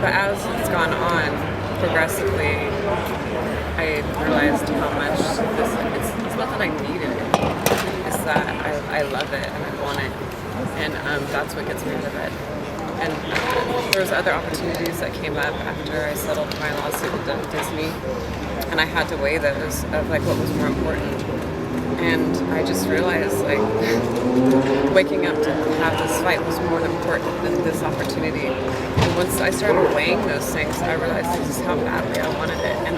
But as it's gone on, progressively, I realized how much it's not that I need it. It's that I love it and I want it. And that's what gets me out of bed. And there was other opportunities that came up after I settled my lawsuit with Disney. And I had to weigh those of like what was more important. And I just realized like waking up to have this fight was more important than this opportunity. And once I started weighing those things, I realized this is how badly I wanted it. And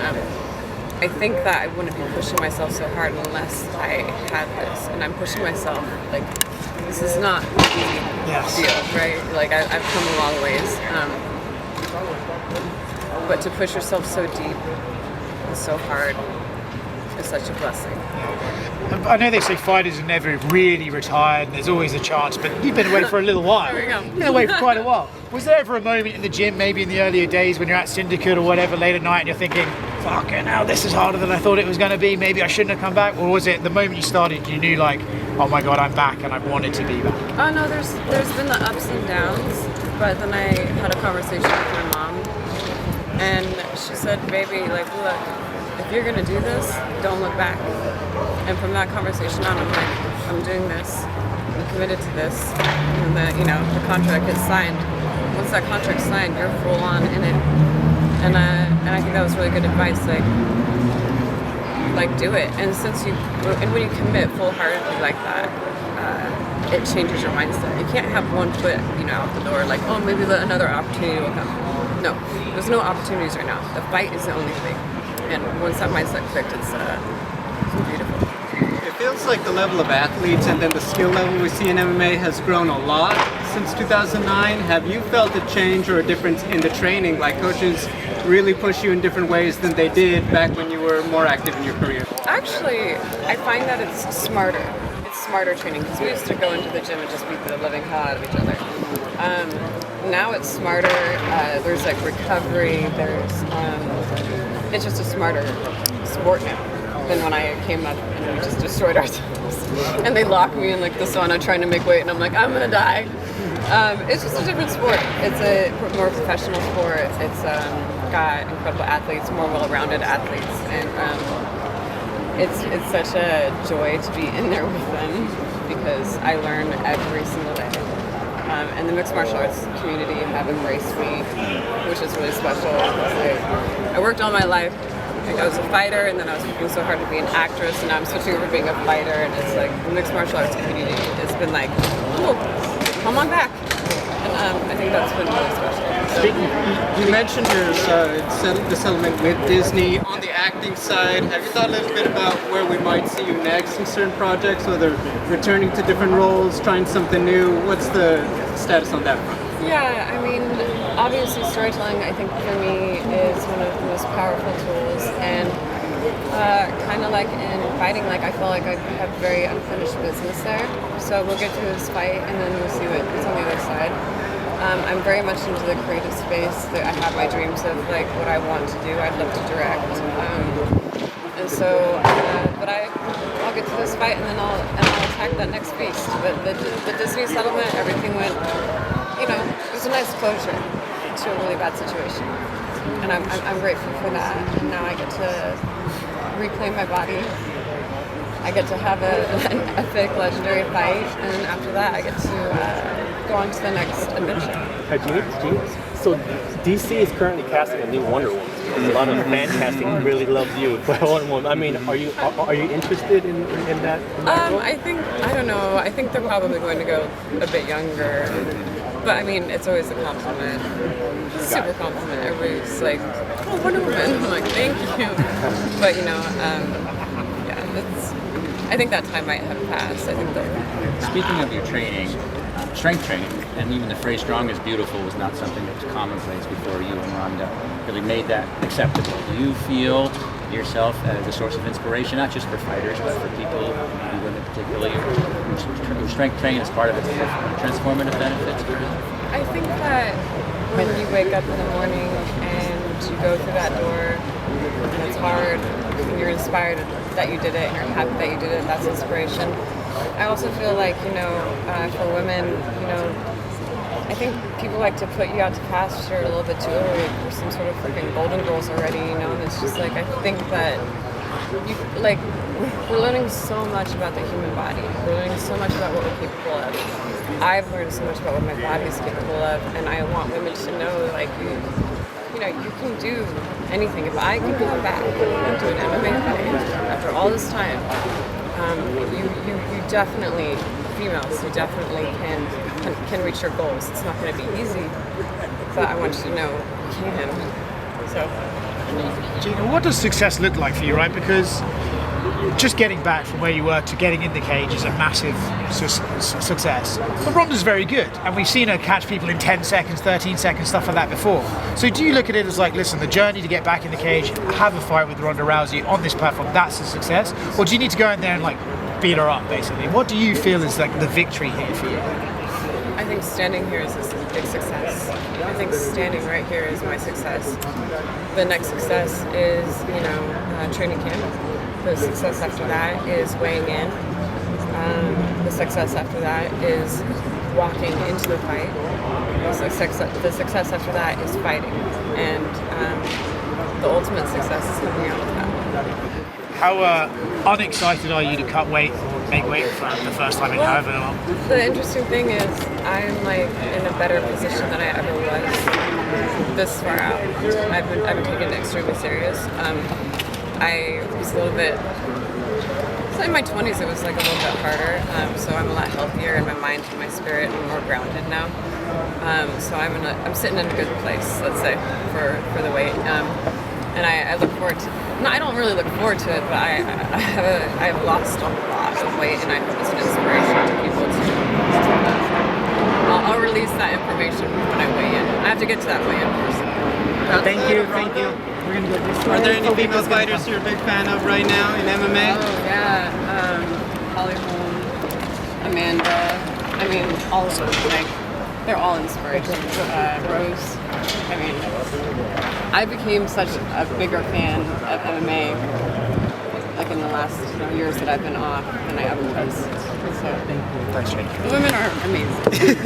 I think that I wouldn't be pushing myself so hard unless I had this. And I'm pushing myself like this is not an easy deal, right? Like I've come a long ways. But to push yourself so deep and so hard is such a blessing. I know they say fighters are never really retired and there's always a chance, but you've been away for a little while. There we go. You've been away for quite a while. Was there ever a moment in the gym, maybe in the earlier days when you're at Syndicate or whatever, late at night, and you're thinking, fucking hell, this is harder than I thought it was going to be, maybe I shouldn't have come back? Or was it the moment you started, you knew like, oh my God, I'm back and I wanted to be back? Oh no, there's been the ups and downs, but then I had a conversation with my mom, and she said, baby, like, look, if you're gonna do this, don't look back. And from that conversation on, I'm like, I'm doing this, I'm committed to this, and the contract is signed. Once that contract's signed, you're full on in it. And I think that was really good advice, like do it. And when you commit full-heartedly like that, it changes your mindset. You can't have one foot, out the door, like, oh, maybe another opportunity will come. No, there's no opportunities right now. The fight is the only thing. And once that mindset clicked, it's beautiful. It feels like the level of athletes and then the skill level we see in MMA has grown a lot since 2009. Have you felt a change or a difference in the training? Like coaches really push you in different ways than they did back when you were more active in your career? Actually, I find that it's smarter. It's smarter training because we used to go into the gym and just beat the living hell out of each other. Now it's smarter. There's like recovery. It's just a smarter sport now than when I came up and we just destroyed ourselves. And they lock me in like the sauna trying to make weight, and I'm like, I'm gonna die. It's just a different sport. It's a more professional sport. It's got incredible athletes, more well-rounded athletes, and it's such a joy to be in there with them because I learn every single day. And the mixed martial arts community have embraced me, which is really special. I worked all my life. Like I was a fighter, and then I was working so hard to be an actress, and now I'm switching over to being a fighter. And it's like the mixed martial arts community has been like, cool, come on back. And I think that's been really special. Speaking, you mentioned the settlement with Disney. On the acting side, have you thought a little bit about where we might see you next in certain projects, whether returning to different roles, trying something new? What's the status on that front? Yeah, I mean, obviously storytelling, I think for me, is one of the most powerful tools. And kind of like in fighting, like I feel like I have very unfinished business there. So we'll get through this fight, and then we'll see what's on the other side. I'm very much into the creative space. I have my dreams of like what I want to do. I'd love to direct, and so. But I'll get to this fight, and then I'll attack that next beast. But the Disney settlement, everything went. It was a nice closure to a really bad situation, and I'm grateful for that. And now I get to reclaim my body. I get to have an epic, legendary fight, and after that, I get to go on to the next adventure. Gina, so DC is currently casting a new Wonder Woman. A lot of fan casting really loves you for Wonder Woman. I mean, are you interested in that? I don't know. I think they're probably going to go a bit younger. But I mean, it's always a compliment. Super compliment. Everybody's like, oh, Wonder Woman. I'm like, thank you. But I think that time might have passed. I think that. Speaking of your training, strength training, and even the phrase strong is beautiful was not something that was commonplace before you and Ronda really made that acceptable. Do you feel yourself as a source of inspiration, not just for fighters, but for people, women particularly? Your strength training is part of its transformative benefits? I think that when you wake up in the morning and you go through that door, and it's hard, and you're inspired that you did it, and you're happy that you did it, that's inspiration. I also feel like, for women, I think people like to put you out to pasture a little bit too early. There's some sort of freaking golden girls already, you know, and it's just like, I think that we're learning so much about the human body. We're learning so much about what we're capable of. I've learned so much about what my body is capable of, and I want women to know, like, you know, you can do anything. If I can come back and do an MMA fight after all this time, you definitely, females, you definitely can reach your goals. It's not going to be easy, but I want you to know you can. So, Gina, what does success look like for you, right? Because just getting back from where you were to getting in the cage is a massive success. But Ronda's very good, and we've seen her catch people in 10 seconds, 13 seconds, stuff like that before. So do you look at it as like, listen, the journey to get back in the cage, have a fight with Ronda Rousey on this platform, that's a success? Or do you need to go in there and like beat her up, basically? What do you feel is like the victory here for you? I think standing here is a big success. I think standing right here is my success. The next success is, you know, training camp. The success after that is weighing in. The success after that is walking into the fight. The success after that is fighting. And the ultimate success is coming out of that. How unexcited are you to cut weight or make weight for the first time in however long? The interesting thing is I'm like in a better position than I ever was this far out. I've been taking it extremely serious. I was a little bit, so in my 20s it was like a little bit harder, so I'm a lot healthier in my mind and my spirit and more grounded now. So I'm sitting in a good place, let's say, for the weight. And I look forward to, no, I don't really look forward to it, but I've lost a lot of weight, and I hope it's an inspiration to people too. I'll release that information when I weigh in. I have to get to that weigh-in first. Thank you. We're gonna go this way. Are there any female fighters you're a big fan of right now in MMA? Oh yeah, Holly Holm, Amanda. I mean, all of them. Like, they're all inspirations. Rose. I mean, I became such a bigger fan of MMA like in the last years that I've been off than I ever was. So, Thanks, Jane. the women are amazing.